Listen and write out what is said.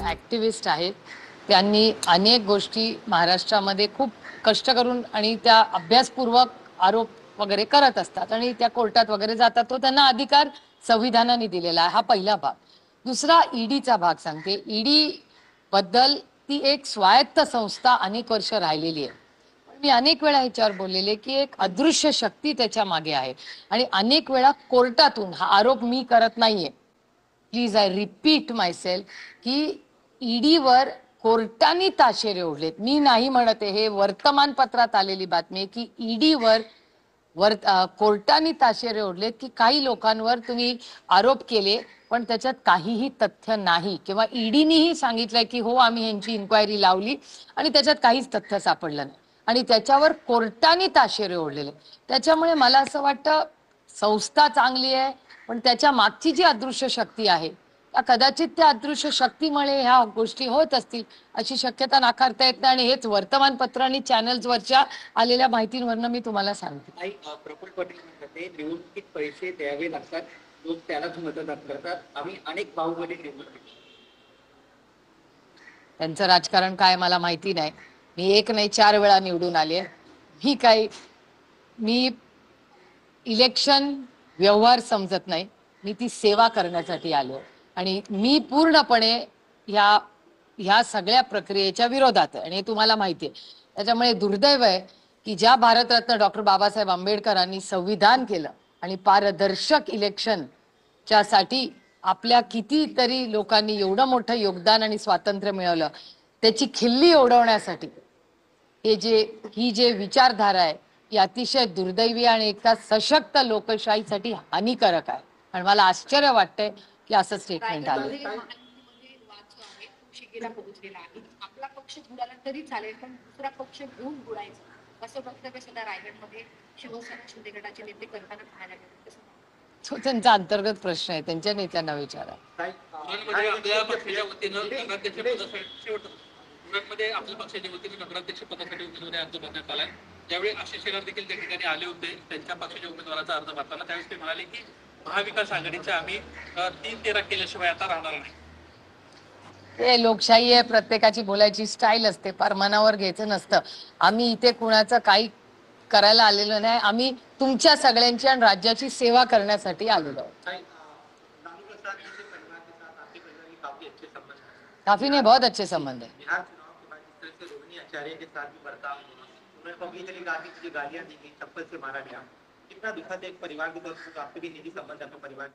Activist आहेत. त्यांनी अनेक गोष्टी महाराष्ट्रामध्ये खूप कष्ट करून आणि त्या अभ्यासपूर्वक आरोप वगैरे करत असतात आणि त्या कोर्टात वगैरे जातात. तो त्यांना अधिकार संविधानाने दिलेला आहे. हा पहिला भाग. दुसरा ईडीचा भाग सांगते. ईडी बद्दल ती एक स्वायत्त संस्था अनेक वर्ष राहिलेली आहे. मी अनेक वेळा ह्याच्यावर बोललेले की एक अदृश्य शक्ती त्याच्या मागे आहे आणि अनेक वेळा कोर्टातून हा आरोप मी करत नाहीये. प्लीज आय रिपीट मायसेल्फ की ईडीवर कोर्टाने ताशेरे ओढलेत. मी नाही म्हणते, हे वर्तमानपत्रात आलेली बातमी आहे की ईडीवर कोर्टाने ताशेरे ओढलेत की काही लोकांवर तुम्ही आरोप केले पण त्याच्यात काहीही तथ्य नाही किंवा ईडीनेही सांगितलंय की हो आम्ही ह्यांची इन्क्वायरी लावली आणि त्याच्यात काहीच तथ्य सापडलं नाही आणि त्याच्यावर कोर्टाने ताशेरे ओढलेले. त्याच्यामुळे मला असं वाटतं संस्था चांगली आहे पण त्याच्या मागची जी अदृश्य शक्ती आहे कदाचित त्या अदृश्य शक्तीमुळे ह्या गोष्टी होत असतील अशी शक्यता नाकारता येत नाही आणि हेच वर्तमानपत्र आणि चॅनल्सवरच्या आलेल्या माहितींवरनं मी तुम्हाला सांगते. प्रफुल्ल पटेल म्हणतात निवडणुकीत पैसे द्यावे लागतात, लोक त्यालाच मतदान करतात. आम्ही अनेक बाहुबली निवडणूक. त्यांचं राजकारण काय मला माहिती नाही. मी एक नाही 4 वेळा निवडून आले. मी इलेक्शन व्यवहार समजत नाही. मी ती सेवा करण्यासाठी आलो आणि मी पूर्णपणे ह्या सगळ्या प्रक्रियेच्या विरोधात आहे आणि हे तुम्हाला माहिती आहे. त्याच्यामुळे दुर्दैव आहे की ज्या भारतरत्न डॉक्टर बाबासाहेब आंबेडकरांनी संविधान केलं आणि पारदर्शक इलेक्शनच्या साठी आपल्या कितीतरी लोकांनी एवढं मोठं योगदान आणि स्वातंत्र्य मिळवलं त्याची खिल्ली उडवण्यासाठी ही जे विचारधारा आहे ही अतिशय दुर्दैवी आणि एका सशक्त लोकशाहीसाठी हानिकारक आहे आणि मला आश्चर्य वाटतंय की असं स्टेटमेंट आलं. आपला पक्ष बुडाला तरी चालेल पण दुसरा पक्ष घेऊन बुडायचं असं वक्तव्य सुद्धा रायगडमध्ये शिवसेना शिंदे गटाचे नेते करताना पाहायला मिळाले. तो त्यांचा अंतर्गत प्रश्न आहे, त्यांच्या नेत्यांना विचारा. पुण्यामध्ये आपल्या पक्षाच्या वतीने नगराध्यक्ष पदासाठी उमेदवारी अर्ज भरण्यात आलाय. ज्यावेळी आशिष शेलार देखील त्या ठिकाणी आले होते त्यांच्या पक्षाच्या उमेदवाराचा अर्ज भरताना त्यावेळेस ते म्हणाले की महाविकास आघाडीच्या आम्ही 3-13 केल्याशिवाय आता राहणार नाही. हे लोकशाही आहे, प्रत्येकाची बोलायची स्टाईल असते, फार मनावर घ्यायचं नसतं. आम्ही इथे कुणाचं काही करायला आलेलो नाही. आम्ही तुमच्या सगळ्यांची आणि राज्याची सेवा करण्यासाठी आलेलो आहोत. काफी नहीं, बहुत अच्छे संबंध है. बिहार चुनाव के बाद जिस तरह से रोहिणी आचार्य के साथ भी बर्ताव उन्होंने पब्लिकली कहा कि मुझे गालियां दी गई, चप्पल से मारा गया, कितना दुखद एक परिवार की तरफ से आपके भी निजी संबंध आपके परिवार